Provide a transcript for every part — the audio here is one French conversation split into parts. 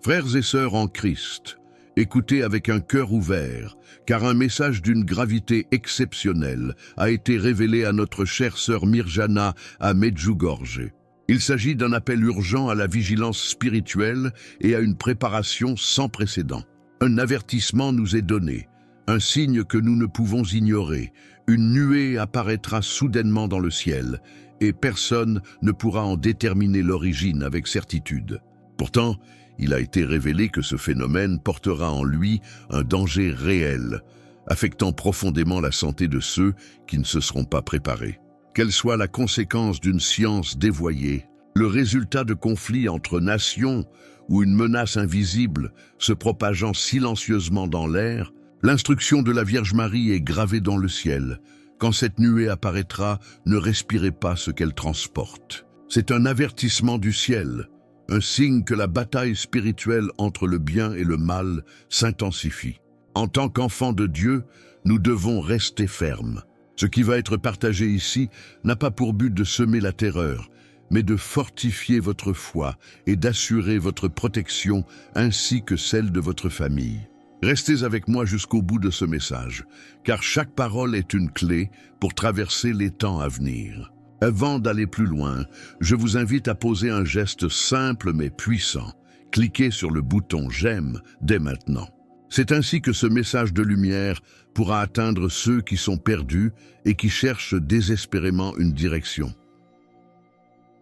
Frères et sœurs en Christ, écoutez avec un cœur ouvert, car un message d'une gravité exceptionnelle a été révélé à notre chère sœur Mirjana à Medjugorje. Il s'agit d'un appel urgent à la vigilance spirituelle et à une préparation sans précédent. Un avertissement nous est donné, un signe que nous ne pouvons ignorer. Une nuée apparaîtra soudainement dans le ciel, et personne ne pourra en déterminer l'origine avec certitude. Pourtant, il a été révélé que ce phénomène portera en lui un danger réel, affectant profondément la santé de ceux qui ne se seront pas préparés. Qu'elle soit la conséquence d'une science dévoyée, le résultat de conflits entre nations ou une menace invisible se propageant silencieusement dans l'air, l'instruction de la Vierge Marie est gravée dans le ciel. Quand cette nuée apparaîtra, ne respirez pas ce qu'elle transporte. C'est un avertissement du ciel, un signe que la bataille spirituelle entre le bien et le mal s'intensifie. En tant qu'enfants de Dieu, nous devons rester fermes. Ce qui va être partagé ici n'a pas pour but de semer la terreur, mais de fortifier votre foi et d'assurer votre protection ainsi que celle de votre famille. Restez avec moi jusqu'au bout de ce message, car chaque parole est une clé pour traverser les temps à venir. Avant d'aller plus loin, je vous invite à poser un geste simple mais puissant. Cliquez sur le bouton « J'aime » dès maintenant. C'est ainsi que ce message de lumière pourra atteindre ceux qui sont perdus et qui cherchent désespérément une direction.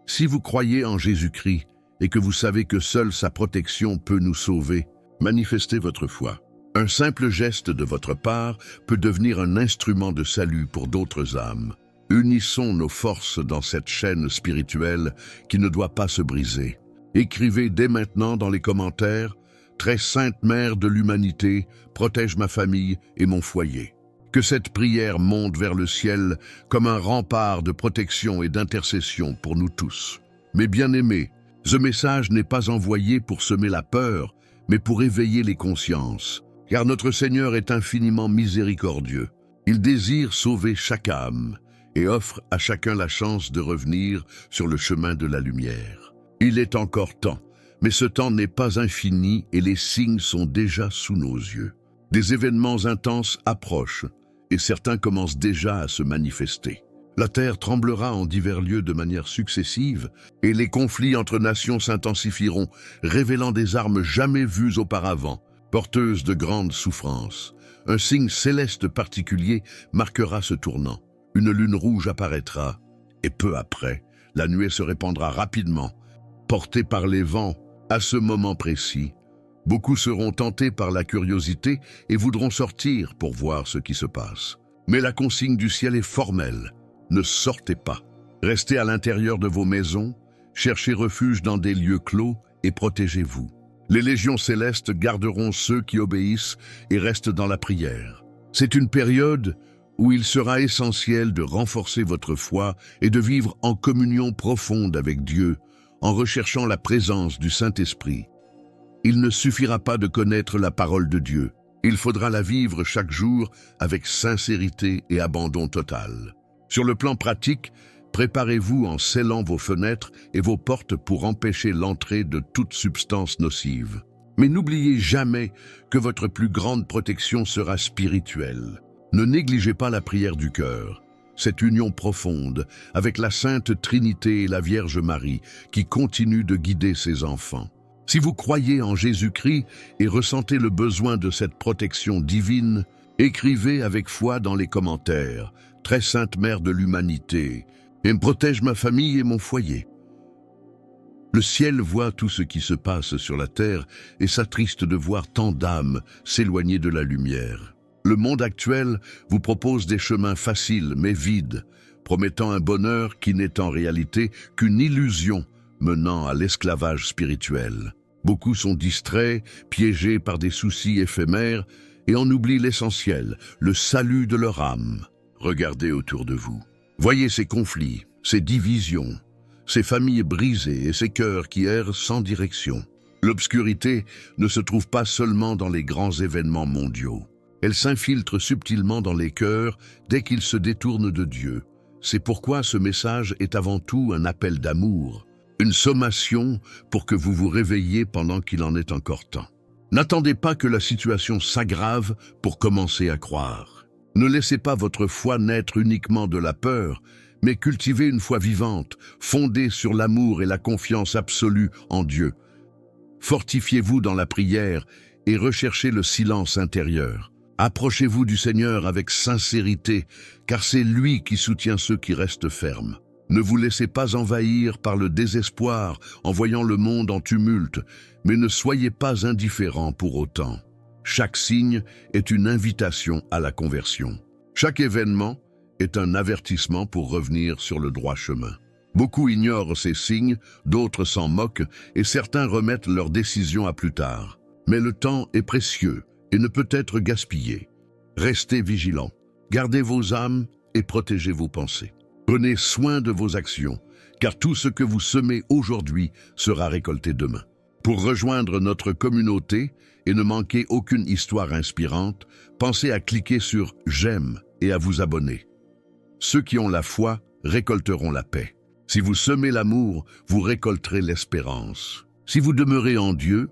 Si vous croyez en Jésus-Christ et que vous savez que seule sa protection peut nous sauver, manifestez votre foi. Un simple geste de votre part peut devenir un instrument de salut pour d'autres âmes. Unissons nos forces dans cette chaîne spirituelle qui ne doit pas se briser. Écrivez dès maintenant dans les commentaires « Très sainte Mère de l'humanité, protège ma famille et mon foyer ». Que cette prière monte vers le ciel comme un rempart de protection et d'intercession pour nous tous. Mes bien-aimés, ce message n'est pas envoyé pour semer la peur, mais pour éveiller les consciences. Car notre Seigneur est infiniment miséricordieux. Il désire sauver chaque âme et offre à chacun la chance de revenir sur le chemin de la lumière. Il est encore temps, mais ce temps n'est pas infini et les signes sont déjà sous nos yeux. Des événements intenses approchent et certains commencent déjà à se manifester. La terre tremblera en divers lieux de manière successive et les conflits entre nations s'intensifieront, révélant des armes jamais vues auparavant, porteuses de grandes souffrances. Un signe céleste particulier marquera ce tournant. Une lune rouge apparaîtra, et peu après, la nuée se répandra rapidement. Portée par les vents, à ce moment précis, beaucoup seront tentés par la curiosité et voudront sortir pour voir ce qui se passe. Mais la consigne du ciel est formelle. Ne sortez pas. Restez à l'intérieur de vos maisons, cherchez refuge dans des lieux clos et protégez-vous. Les légions célestes garderont ceux qui obéissent et restent dans la prière. C'est une période où il sera essentiel de renforcer votre foi et de vivre en communion profonde avec Dieu, en recherchant la présence du Saint-Esprit. Il ne suffira pas de connaître la parole de Dieu. Il faudra la vivre chaque jour avec sincérité et abandon total. Sur le plan pratique, préparez-vous en scellant vos fenêtres et vos portes pour empêcher l'entrée de toute substance nocive. Mais n'oubliez jamais que votre plus grande protection sera spirituelle. Ne négligez pas la prière du cœur, cette union profonde avec la Sainte Trinité et la Vierge Marie qui continue de guider ses enfants. Si vous croyez en Jésus-Christ et ressentez le besoin de cette protection divine, écrivez avec foi dans les commentaires « Très sainte Mère de l'humanité, et protège ma famille et mon foyer ». Le ciel voit tout ce qui se passe sur la terre et s'attriste de voir tant d'âmes s'éloigner de la lumière. Le monde actuel vous propose des chemins faciles mais vides, promettant un bonheur qui n'est en réalité qu'une illusion menant à l'esclavage spirituel. Beaucoup sont distraits, piégés par des soucis éphémères et en oublient l'essentiel, le salut de leur âme. Regardez autour de vous. Voyez ces conflits, ces divisions, ces familles brisées et ces cœurs qui errent sans direction. L'obscurité ne se trouve pas seulement dans les grands événements mondiaux. Elle s'infiltre subtilement dans les cœurs dès qu'ils se détournent de Dieu. C'est pourquoi ce message est avant tout un appel d'amour. Une sommation pour que vous vous réveilliez pendant qu'il en est encore temps. N'attendez pas que la situation s'aggrave pour commencer à croire. Ne laissez pas votre foi naître uniquement de la peur, mais cultivez une foi vivante, fondée sur l'amour et la confiance absolue en Dieu. Fortifiez-vous dans la prière et recherchez le silence intérieur. Approchez-vous du Seigneur avec sincérité, car c'est lui qui soutient ceux qui restent fermes. Ne vous laissez pas envahir par le désespoir en voyant le monde en tumulte, mais ne soyez pas indifférents pour autant. Chaque signe est une invitation à la conversion. Chaque événement est un avertissement pour revenir sur le droit chemin. Beaucoup ignorent ces signes, d'autres s'en moquent et certains remettent leurs décisions à plus tard. Mais le temps est précieux et ne peut être gaspillé. Restez vigilants, gardez vos âmes et protégez vos pensées. Prenez soin de vos actions, car tout ce que vous semez aujourd'hui sera récolté demain. Pour rejoindre notre communauté et ne manquer aucune histoire inspirante, pensez à cliquer sur « J'aime » et à vous abonner. Ceux qui ont la foi récolteront la paix. Si vous semez l'amour, vous récolterez l'espérance. Si vous demeurez en Dieu,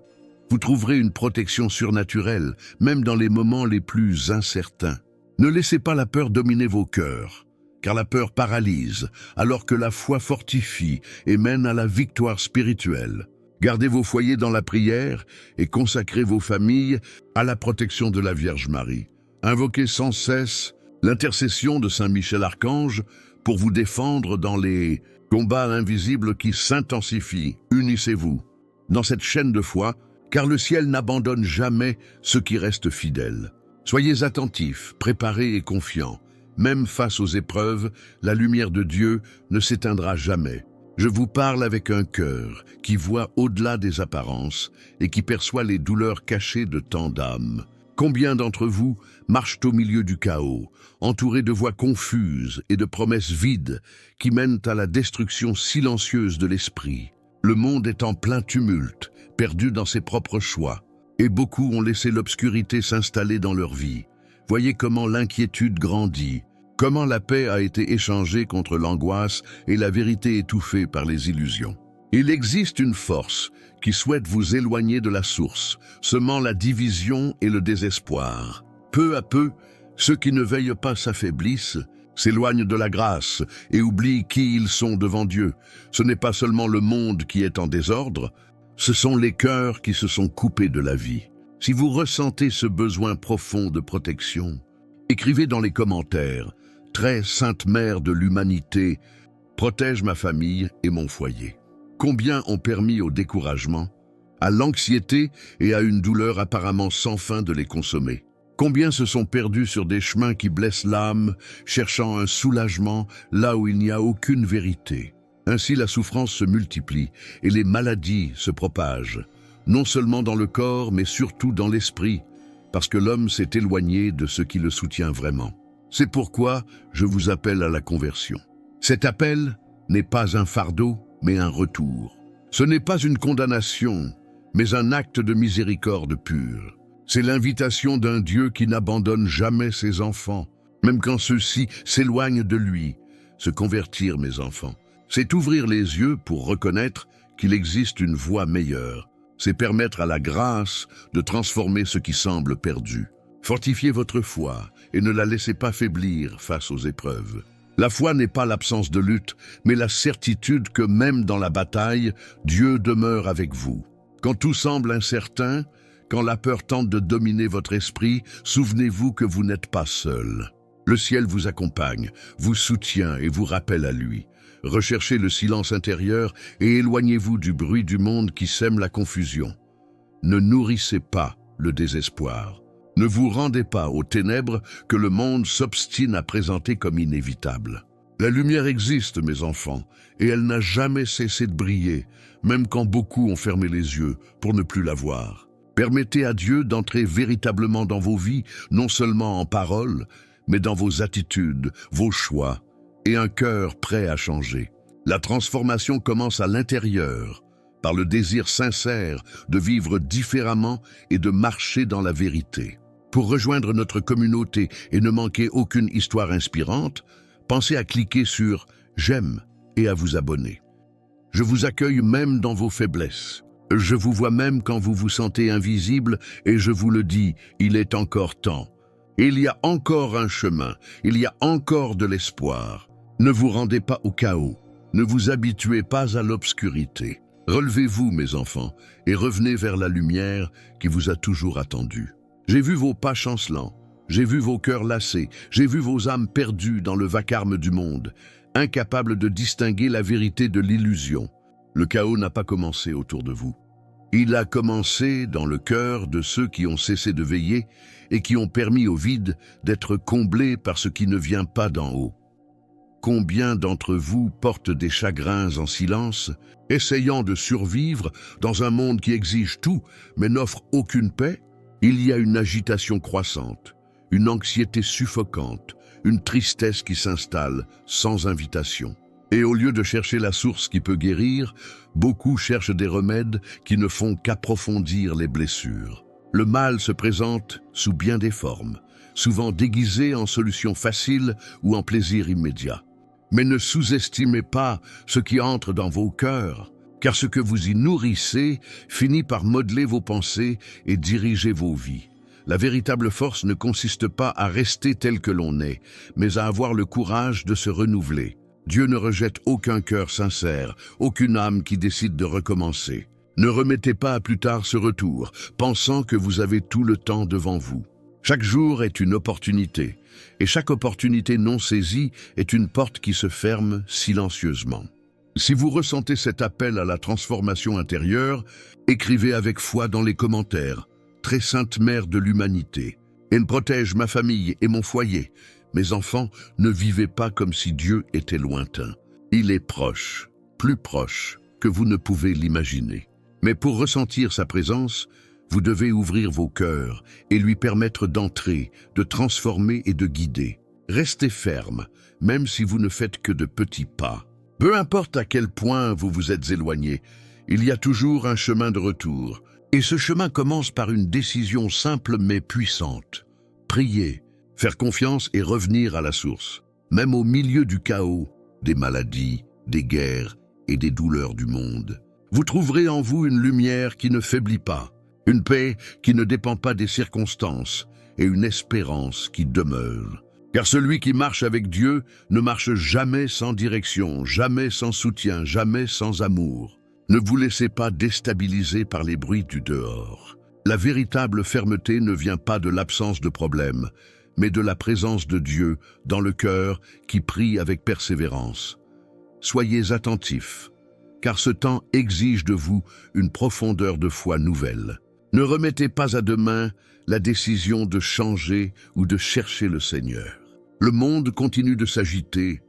vous trouverez une protection surnaturelle, même dans les moments les plus incertains. Ne laissez pas la peur dominer vos cœurs, car la peur paralyse, alors que la foi fortifie et mène à la victoire spirituelle. Gardez vos foyers dans la prière et consacrez vos familles à la protection de la Vierge Marie. Invoquez sans cesse l'intercession de Saint Michel Archange pour vous défendre dans les combats invisibles qui s'intensifient. Unissez-vous dans cette chaîne de foi, car le ciel n'abandonne jamais ceux qui restent fidèles. Soyez attentifs, préparés et confiants. Même face aux épreuves, la lumière de Dieu ne s'éteindra jamais. Je vous parle avec un cœur qui voit au-delà des apparences et qui perçoit les douleurs cachées de tant d'âmes. Combien d'entre vous marchent au milieu du chaos, entourés de voix confuses et de promesses vides qui mènent à la destruction silencieuse de l'esprit? Le monde est en plein tumulte, perdu dans ses propres choix, et beaucoup ont laissé l'obscurité s'installer dans leur vie. Voyez comment l'inquiétude grandit, comment la paix a été échangée contre l'angoisse et la vérité étouffée par les illusions. Il existe une force qui souhaite vous éloigner de la source, semant la division et le désespoir. Peu à peu, ceux qui ne veillent pas s'affaiblissent, s'éloignent de la grâce et oublient qui ils sont devant Dieu. Ce n'est pas seulement le monde qui est en désordre, ce sont les cœurs qui se sont coupés de la vie. Si vous ressentez ce besoin profond de protection, écrivez dans les commentaires « Très sainte mère de l'humanité, protège ma famille et mon foyer ». Combien ont permis au découragement, à l'anxiété et à une douleur apparemment sans fin de les consommer? Combien se sont perdus sur des chemins qui blessent l'âme, cherchant un soulagement là où il n'y a aucune vérité? Ainsi la souffrance se multiplie et les maladies se propagent, non seulement dans le corps mais surtout dans l'esprit, parce que l'homme s'est éloigné de ce qui le soutient vraiment. C'est pourquoi je vous appelle à la conversion. Cet appel n'est pas un fardeau, mais un retour. Ce n'est pas une condamnation, mais un acte de miséricorde pure. C'est l'invitation d'un Dieu qui n'abandonne jamais ses enfants, même quand ceux-ci s'éloignent de lui. Se convertir, mes enfants, c'est ouvrir les yeux pour reconnaître qu'il existe une voie meilleure. C'est permettre à la grâce de transformer ce qui semble perdu. Fortifiez votre foi et ne la laissez pas faiblir face aux épreuves. La foi n'est pas l'absence de lutte, mais la certitude que même dans la bataille, Dieu demeure avec vous. Quand tout semble incertain, quand la peur tente de dominer votre esprit, souvenez-vous que vous n'êtes pas seul. Le ciel vous accompagne, vous soutient et vous rappelle à lui. Recherchez le silence intérieur et éloignez-vous du bruit du monde qui sème la confusion. Ne nourrissez pas le désespoir. Ne vous rendez pas aux ténèbres que le monde s'obstine à présenter comme inévitables. La lumière existe, mes enfants, et elle n'a jamais cessé de briller, même quand beaucoup ont fermé les yeux pour ne plus la voir. Permettez à Dieu d'entrer véritablement dans vos vies, non seulement en paroles, mais dans vos attitudes, vos choix, et un cœur prêt à changer. La transformation commence à l'intérieur, par le désir sincère de vivre différemment et de marcher dans la vérité. Pour rejoindre notre communauté et ne manquer aucune histoire inspirante, pensez à cliquer sur « J'aime » et à vous abonner. Je vous accueille même dans vos faiblesses. Je vous vois même quand vous vous sentez invisible et je vous le dis, il est encore temps. Il y a encore un chemin, il y a encore de l'espoir. Ne vous rendez pas au chaos, ne vous habituez pas à l'obscurité. Relevez-vous, mes enfants, et revenez vers la lumière qui vous a toujours attendu. J'ai vu vos pas chancelants, j'ai vu vos cœurs lassés, j'ai vu vos âmes perdues dans le vacarme du monde, incapables de distinguer la vérité de l'illusion. Le chaos n'a pas commencé autour de vous. Il a commencé dans le cœur de ceux qui ont cessé de veiller et qui ont permis au vide d'être comblé par ce qui ne vient pas d'en haut. Combien d'entre vous portent des chagrins en silence, essayant de survivre dans un monde qui exige tout mais n'offre aucune paix? Il y a une agitation croissante, une anxiété suffocante, une tristesse qui s'installe sans invitation. Et au lieu de chercher la source qui peut guérir, beaucoup cherchent des remèdes qui ne font qu'approfondir les blessures. Le mal se présente sous bien des formes, souvent déguisé en solution facile ou en plaisir immédiat. Mais ne sous-estimez pas ce qui entre dans vos cœurs, car ce que vous y nourrissez finit par modeler vos pensées et diriger vos vies. La véritable force ne consiste pas à rester tel que l'on est, mais à avoir le courage de se renouveler. Dieu ne rejette aucun cœur sincère, aucune âme qui décide de recommencer. Ne remettez pas à plus tard ce retour, pensant que vous avez tout le temps devant vous. Chaque jour est une opportunité, et chaque opportunité non saisie est une porte qui se ferme silencieusement. Si vous ressentez cet appel à la transformation intérieure, écrivez avec foi dans les commentaires « Très sainte mère de l'humanité, elle protège ma famille et mon foyer. Mes enfants, ne vivez pas comme si Dieu était lointain. Il est proche, plus proche que vous ne pouvez l'imaginer. Mais pour ressentir sa présence, vous devez ouvrir vos cœurs et lui permettre d'entrer, de transformer et de guider. Restez ferme, même si vous ne faites que de petits pas. Peu importe à quel point vous vous êtes éloigné, il y a toujours un chemin de retour. Et ce chemin commence par une décision simple mais puissante. Priez, faire confiance et revenir à la source. Même au milieu du chaos, des maladies, des guerres et des douleurs du monde, vous trouverez en vous une lumière qui ne faiblit pas, une paix qui ne dépend pas des circonstances et une espérance qui demeure. Car celui qui marche avec Dieu ne marche jamais sans direction, jamais sans soutien, jamais sans amour. Ne vous laissez pas déstabiliser par les bruits du dehors. La véritable fermeté ne vient pas de l'absence de problème, mais de la présence de Dieu dans le cœur qui prie avec persévérance. Soyez attentifs, car ce temps exige de vous une profondeur de foi nouvelle. Ne remettez pas à demain la décision de changer ou de chercher le Seigneur. Le monde continue de s'agiter,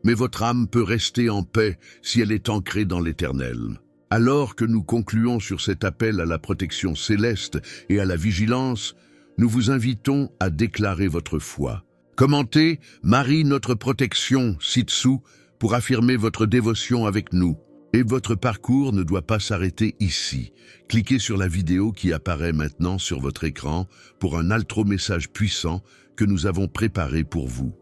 mais votre âme peut rester en paix si elle est ancrée dans l'Éternel. Alors que nous concluons sur cet appel à la protection céleste et à la vigilance, nous vous invitons à déclarer votre foi. Commentez « Marie, notre protection » ci-dessous pour affirmer votre dévotion avec nous. Et votre parcours ne doit pas s'arrêter ici. Cliquez sur la vidéo qui apparaît maintenant sur votre écran pour un outro message puissant que nous avons préparé pour vous.